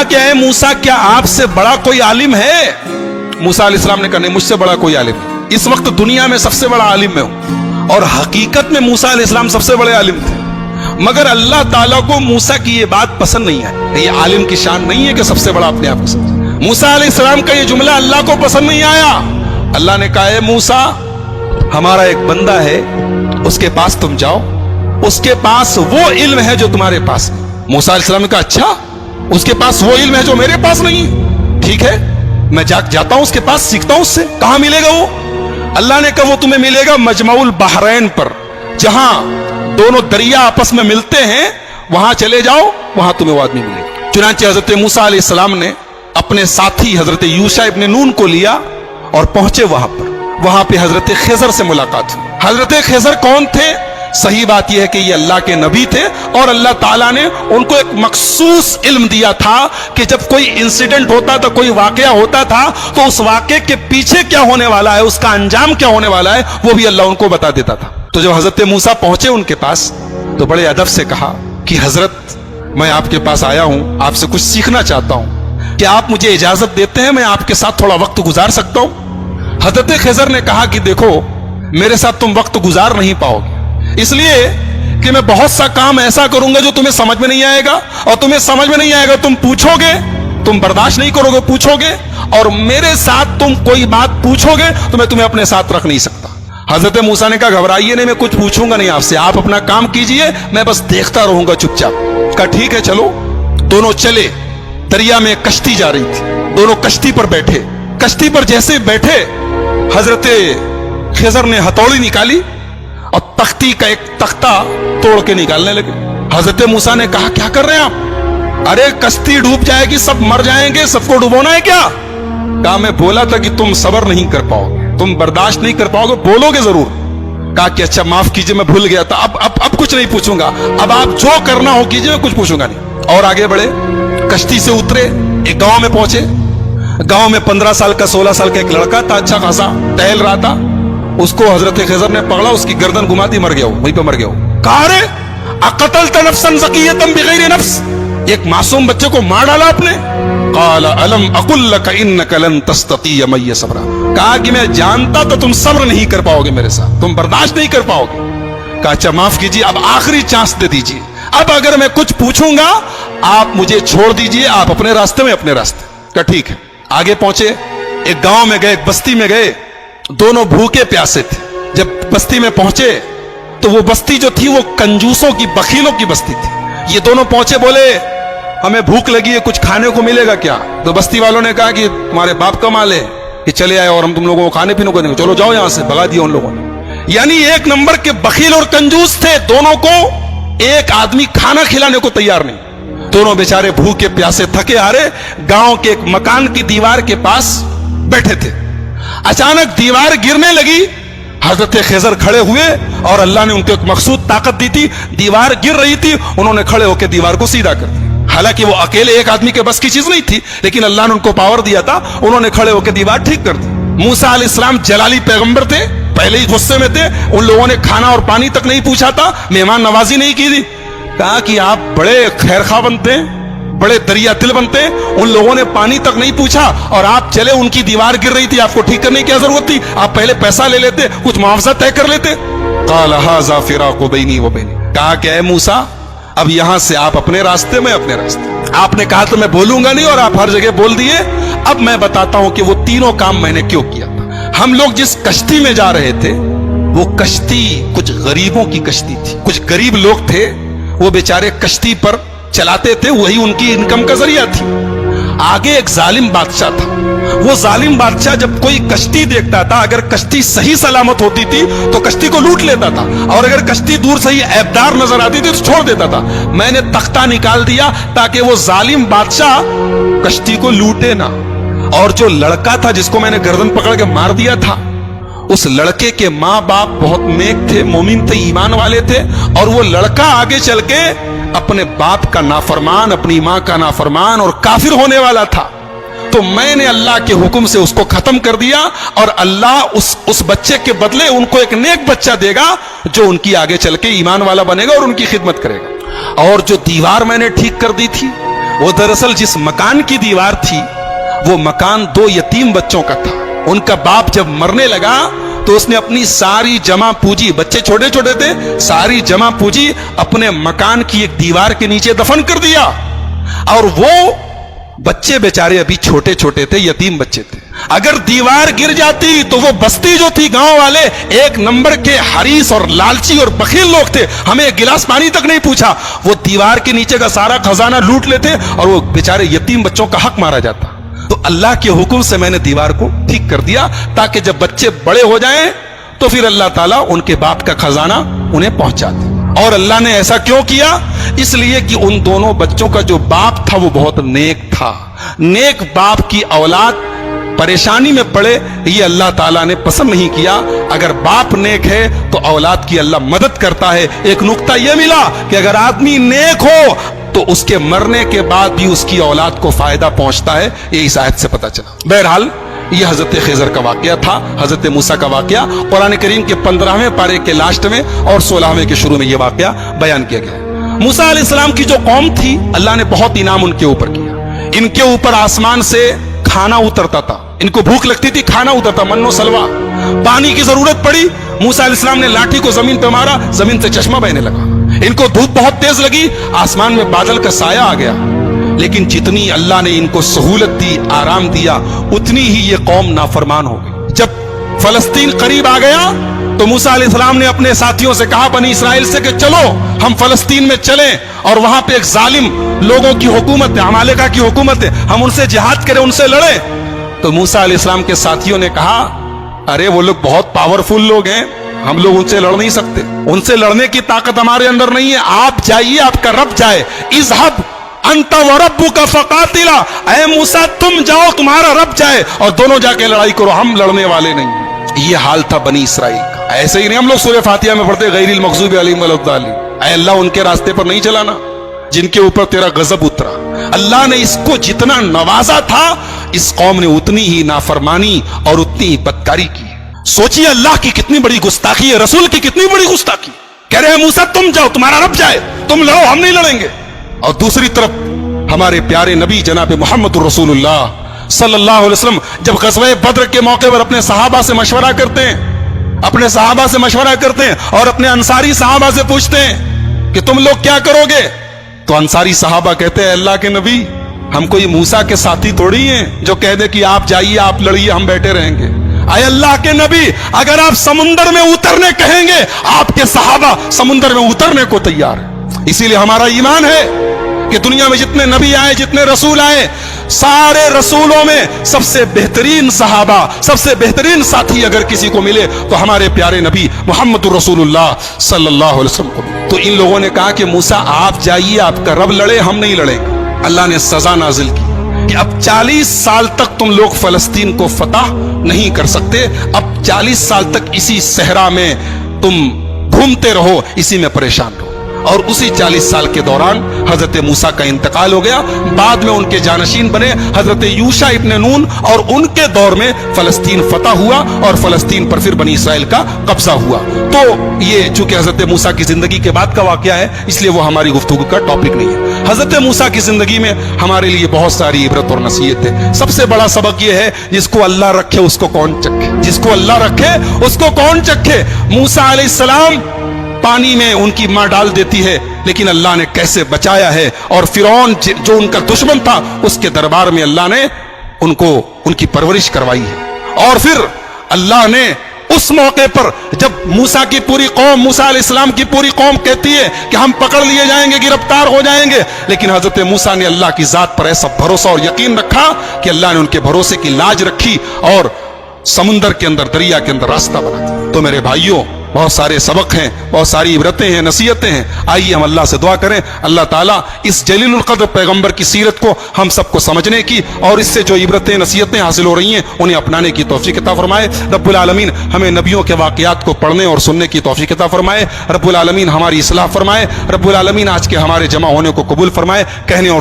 क्या है मूसा, क्या आपसे बड़ा कोई आलिम है? मूसा अलैहिस्सलाम ने कहा नहीं, मुझसे बड़ा कोई आलिम नहीं। इस वक्त दुनिया में सबसे बड़ा आलिम मैं हूं। और हकीकत में मूसा अलैहिस्सलाम सबसे बड़े आलिम थे, मगर अल्लाह ताला को मूसा की ये बात पसंद नहीं है। ये आलिम की शान नहीं है कि सबसे बड़ा अपने आप को समझे। मूसा अलैहिस्सलाम का ये जुमला अल्लाह को पसंद नहीं आया। अल्लाह ने कहा है मूसा, हमारा एक बंदा है, उसके पास तुम जाओ, उसके पास वो इल्म है जो तुम्हारे पास है। मूसा अलैहिस्सलाम ने कहा अच्छा, उसके पास वो इल्म है जो मेरे पास नहीं है, ठीक है, मैं जाता हूं उसके पास, सीखता हूं उससे। कहां मिलेगा वो? अल्लाह ने कहा वो तुम्हें मिलेगा मजमाउल बहरैन पर, जहां दोनों दरिया आपस में मिलते हैं, वहां चले जाओ, वहां तुम्हें वो आदमी मिलेगा। चुनांचे हजरत मूसा अलैहिस्सलाम ने अपने साथी हजरत यूशा इब्न नून को लिया और पहुंचे वहां पर। वहां पे हजरत खिजर से मुलाकात हुई। हजरत खिजर कौन थे? सही बात यह है कि ये अल्लाह के नबी थे और अल्लाह ताला ने उनको एक मखसूस इल्म दिया था कि जब कोई इंसिडेंट होता था, कोई वाकया होता था, तो उस वाकये के पीछे क्या होने वाला है, उसका अंजाम क्या होने वाला है, वो भी अल्लाह उनको बता देता था। तो जब हजरत मूसा पहुंचे उनके पास, तो बड़े अदब से कहा कि हजरत, मैं आपके पास आया हूं, आपसे कुछ सीखना चाहता हूं, क्या आप मुझे इजाजत देते हैं, मैं आपके साथ थोड़ा वक्त गुजार सकता हूं? हजरत खिजर ने कहा कि देखो, मेरे साथ तुम वक्त गुजार नहीं पाओगे, इसलिए कि मैं बहुत सा काम ऐसा करूंगा जो तुम्हें समझ में नहीं आएगा, और तुम्हें समझ में नहीं आएगा, तुम पूछोगे, तुम बर्दाश्त नहीं करोगे, पूछोगे, और मेरे साथ तुम कोई बात पूछोगे तो मैं तुम्हें अपने साथ रख नहीं सकता। हजरत मूसा ने कहा घबराइए नहीं, मैं कुछ पूछूंगा नहीं आपसे, आप अपना काम कीजिए, मैं बस देखता रहूंगा चुपचाप। कहा ठीक है चलो। दोनों चले, दरिया में कश्ती जा रही थी, दोनों कश्ती पर बैठे। कश्ती पर जैसे बैठे, हजरत खिजर ने हथौड़ी निकाली और तख्ती का एक तख्ता तोड़ के निकालने लगे। हजरत मूसा ने कहा क्या कर रहे हैं आप? अरे कश्ती डूब जाएगी, सब मर जाएंगे, सबको डुबोना है क्या? कहा मैं बोला था कि तुम सब्र नहीं कर पाओगे, तुम बर्दाश्त नहीं कर पाओगे, बोलोगे जरूर। कहा कि अच्छा माफ कीजिए, मैं भूल गया था, अब कुछ नहीं पूछूंगा, अब आप जो करना हो कीजिए, मैं कुछ पूछूंगा नहीं। और आगे बढ़े, कश्ती से उतरे, एक गांव में पहुंचे। गांव में 15 साल का 16 साल का एक लड़का था, अच्छा खासा टहल रहा था। उसको हजरत खिजर ने पकड़ा, उसकी गर्दन घुमा दी, मर गया, वहीं पे मर गया। कहा रे अक़तल्त नफ्सन ज़किय्यतन बिग़ैरि नफ्स, एक मासूम बच्चे को मार डाला आपने। क़ाल अलम अक़ुल लक इन्नक लन तस्ततिय मय्य सब्रा, कहा कि मैं जानता तो तुम सब्र नहीं कर पाओगे मेरे साथ, तुम बर्दाश्त नहीं कर पाओगे। कहा अच्छा माफ कीजिए, अब आखिरी चांस दे दीजिए, अब अगर मैं कुछ पूछूंगा आप मुझे छोड़ दीजिए, आप अपने रास्ते में अपने रास्ते। कहा ठीक है। आगे पहुंचे, एक गांव में गए, एक बस्ती में गए, दोनों भूखे प्यासे थे। जब बस्ती में पहुंचे तो वो बस्ती जो थी वो कंजूसों की, बखीलों की बस्ती थी। ये दोनों पहुंचे, बोले हमें भूख लगी है, कुछ खाने को मिलेगा क्या? तो बस्ती वालों ने कहा कि तुम्हारे बाप का माल है कि चले आए और हम तुम लोगों को खाने पीने को देंगे, चलो जाओ यहां से। भगा दिया उन लोगों ने। यानी एक नंबर के बखील और कंजूस थे दोनों को, एक आदमी खाना खिलाने को तैयार नहीं। दोनों बेचारे भूखे प्यासे थके हारे गांव के एक मकान की दीवार के पास बैठे थे। अचानक दीवार गिरने लगी, हजरत खिजर खड़े हुए और अल्लाह ने उनको एक मखसूद ताकत दी थी। दीवार गिर रही थी, उन्होंने खड़े होकर दीवार को सीधा कर दिया। हालांकि वो अकेले एक आदमी के बस की चीज नहीं थी, लेकिन अल्लाह ने उनको पावर दिया था, उन्होंने खड़े होकर दीवार ठीक कर दी। मूसा अलैहिस्सलाम जलाली पैगंबर थे, पहले ही गुस्से में थे, उन लोगों ने खाना और पानी तक नहीं पूछा था, मेहमान नवाजी नहीं की थी। कहा कि आप बड़े खैरखा बनते हैं, बड़े दरिया दिल बनते हैं, उन लोगों ने पानी तक नहीं पूछा और आप चले, उनकी दीवार गिर रही थी, आपको ठीक करने की क्या जरूरत थी? आप पहले पैसा ले लेते, कुछ मुआवजा तय कर लेते। क़ाल हाज़ा फ़िराक़ु बैनी व बैनी, कहा कि ऐ मूसा, अब यहां से आप अपने रास्ते में अपने रास्ते। आपने कहा तो मैं बोलूंगा नहीं और आप हर जगह बोल दिए। अब मैं बताता हूं कि वो तीनों काम मैंने क्यों किया था। हम लोग जिस कश्ती में जा रहे थे, वो कश्ती कुछ गरीबों की कश्ती थी। कुछ गरीब लोग थे, वो बेचारे कश्ती पर चलाते थे, वही उनकी इनकम का जरिया थी। आगे एक जालिम बादशाह था। वो जालिम बादशाह जब कोई कश्ती देखता था, अगर कश्ती सही सलामत होती थी तो कश्ती को लूट लेता था, और अगर कश्ती दूर से ही ऐबदार नजर आती थी तो छोड़ देता था। मैंने तख्ता निकाल दिया ताकि वो जालिम बादशाह कश्ती को लूटे ना। और जो लड़का था जिसको मैंने गर्दन पकड़ के मार दिया था, उस लड़के के माँ बाप बहुत नेक थे, मोमिन थे, ईमान वाले थे, और वो लड़का आगे चल के अपने बाप का नाफरमान, अपनी माँ का नाफरमान और काफिर होने वाला था। तो मैंने अल्लाह के हुक्म से उसको खत्म कर दिया, और अल्लाह उस बच्चे के बदले उनको एक नेक बच्चा देगा जो उनकी आगे चल के ईमान वाला बनेगा और उनकी खिदमत करेगा। और जो दीवार मैंने ठीक कर दी थी, वो दरअसल जिस मकान की दीवार थी वो मकान 2 यतीम बच्चों का था। उनका बाप जब मरने लगा तो उसने अपनी सारी जमा पूंजी, बच्चे छोटे छोटे थे, सारी जमा पूंजी अपने मकान की एक दीवार के नीचे दफन कर दिया। और वो बच्चे बेचारे अभी छोटे छोटे थे, यतीम बच्चे थे। अगर दीवार गिर जाती तो वो बस्ती जो थी, गांव वाले 1 नंबर के हरीस और लालची और बखील लोग थे, हमें एक गिलास पानी तक नहीं पूछा, वो दीवार के नीचे का सारा खजाना लूट लेते और वो बेचारे यतीम बच्चों का हक मारा जाता। तो अल्लाह के हुक्म से मैंने दीवार को ठीक कर दिया ताकि जब बच्चे बड़े हो जाएं तो फिर अल्लाह ताला उनके बाप का खजाना उन्हें पहुंचा दे। और अल्लाह ने ऐसा क्यों किया? इसलिए कि उन दोनों बच्चों का जो बाप था वो बहुत नेक था। नेक बाप की औलाद परेशानी में पड़े ये अल्लाह ताला ने पसंद नहीं किया। अगर बाप नेक है तो औलाद की अल्लाह मदद करता है। एक नुक्ता यह मिला कि अगर आदमी नेक हो तो उसके मरने के बाद भी उसकी औलाद को फायदा पहुंचता है, ये इस आयत से पता चला। बहरहाल ये हजरत खिजर का वाकया था, हजरत मूसा का वाकया कुरान करीम के 15वें पारे के लास्ट में और 16वें के शुरू में यह वाकया बयान किया गया। मूसा अलैहिस्सलाम की जो कौम थी, अल्लाह ने बहुत इनाम उनके ऊपर किया। इनके ऊपर आसमान से खाना उतरता था, इनको भूख लगती थी, खाना उतरता, मन्नो सलवा। पानी की जरूरत पड़ी, मूसा अलैहिस्सलाम ने लाठी को जमीन पे मारा, जमीन से चश्मा बहने लगा। इनको धूप बहुत तेज लगी, आसमान में बादल का साया आ गया। लेकिन जितनी अल्लाह ने इनको सहूलत दी, आराम दिया, उतनी ही ये कौम नाफरमान हो गई। जब फलस्तीन करीब आ गया तो मूसा अलैहिस्सलाम ने अपने साथियों से कहा, बनी इसराइल से, कि चलो हम फलस्तीन में चलें और वहां पे एक जालिम लोगों की हुकूमत है, अमालेका की हुकूमत है, हम उनसे जिहाद करें, उनसे लड़ें। तो मूसा अलैहिस्सलाम के साथियों ने कहा, अरे वो लोग बहुत पावरफुल लोग हैं, हम लोग उनसे लड़ नहीं सकते, उनसे लड़ने की ताकत हमारे अंदर नहीं है, आप जाइए, आपका रब जाए। इज़हब अंत व रब्बुका फकातिला, ऐ मूसा तुम जाओ, तुम्हारा रब जाए और दोनों जाके लड़ाई करो, हम लड़ने वाले नहीं। ये हाल था बनी इसराइल का। ऐसे ही नहीं हम लोग सूरह फातिहा में पढ़ते, गैरिल मग़ज़ूबि अलैहिम वलद्दालिन, ऐ अल्लाह उनके रास्ते पर नहीं चलाना जिनके ऊपर तेरा गजब उतरा। अल्लाह ने इसको जितना नवाजा था, इस कौम ने उतनी ही नाफरमानी और उतनी ही बदकारी की। सोचिए अल्लाह की कितनी बड़ी गुस्ताखी है, रसूल की कितनी बड़ी गुस्ताखी। कह रहे हैं मूसा तुम जाओ, तुम्हारा रब जाए, तुम लड़ो, हम नहीं लड़ेंगे। और दूसरी तरफ हमारे प्यारे नबी जनाब मुहम्मदुर रसूलुल्लाह सल्लल्लाहु अलैहि वसल्लम जब ग़ज़वा बद्र के मौके पर अपने सहाबा से मशवरा करते हैं, अपने सहाबा से मशवरा करते हैं और अपने अंसारी सहाबा से पूछते हैं कि तुम लोग क्या करोगे? तो अंसारी सहाबा कहते हैं, अल्लाह के नबी, हम कोई मूसा के साथी थोड़ी हैं जो कह दे कि आप जाइए, आप लड़िए, हम बैठे रहेंगे। आए अल्लाह के नबी, अगर आप समुंदर में उतरने कहेंगे, आपके सहाबा समुंदर में उतरने को तैयार है। इसीलिए हमारा ईमान है कि दुनिया में जितने नबी आए, जितने रसूल आए, सारे रसूलों में सबसे बेहतरीन सहाबा, सबसे बेहतरीन साथी अगर किसी को मिले तो हमारे प्यारे नबी मुहम्मदुर रसूलुल्लाह सल्लल्लाहु अलैहि वसल्लम को। तो इन लोगों ने कहा कि मूसा आप जाइए, आपका रब लड़े, हम नहीं लड़ेंगे। अल्लाह ने सजा नाजिल की कि अब 40 साल तक तुम लोग फलस्तीन को फतह नहीं कर सकते, अब 40 साल तक इसी सहरा में तुम घूमते रहो, इसी में परेशान रहो। और उसी 40 साल के दौरान हजरत मूसा का इंतकाल हो गया। बाद में उनके जानशीन बने हजरत यूशा इब्न नून और उनके दौर में फलस्तीन फतह हुआ और फलस्तीन पर फिर बनी इसराइल का कब्जा हुआ। तो ये चूंकि हजरत मूसा की जिंदगी के बाद का वाकया है, इसलिए वो हमारी गुफ्तगू का टॉपिक नहीं है। हजरत मूसा की जिंदगी में हमारे लिए बहुत सारी इबरत और नसीहत है। सबसे बड़ा सबक ये है, जिसको अल्लाह रखे उसको कौन चखे, जिसको अल्लाह रखे उसको कौन चखे। मूसा अलैहिस्सलाम पानी में उनकी मां डाल देती है, लेकिन अल्लाह ने कैसे बचाया है। और फिरौन जो उनका दुश्मन था, उसके दरबार में अल्लाह ने उनको उनकी परवरिश करवाई है। और फिर अल्लाह ने उस मौके पर जब मूसा की पूरी कौम, मूसा अलैहिस्सलाम की पूरी कौम कहती है कि हम पकड़ लिए जाएंगे, गिरफ्तार हो जाएंगे, लेकिन हजरत मूसा ने अल्लाह की जात पर ऐसा भरोसा और यकीन रखा कि अल्लाह ने उनके भरोसे की लाज रखी और समुंदर के अंदर, दरिया के अंदर रास्ता बना दिया। तो मेरे भाइयों, बहुत सारे सबक हैं, बहुत सारी इबरतें हैं, नसीहतें हैं। आइए हम अल्लाह से दुआ करें, अल्लाह ताला इस जलीलुल क़द्र पैगंबर की सीरत को हम सबको समझने की और इससे जो इबरतें नसीहतें हासिल हो रही हैं उन्हें अपनाने की तौफीक अता फरमाए। रब्बुल आलमीन हमें नबियों के वाक़यात को पढ़ने और सुनने की तौफीक अता फरमाए। रब्बुल आलमीन हमारी इस्लाह फरमाए। रब्बुल आलमीन आज के हमारे जमा होने को कबूल फरमाए। कहने और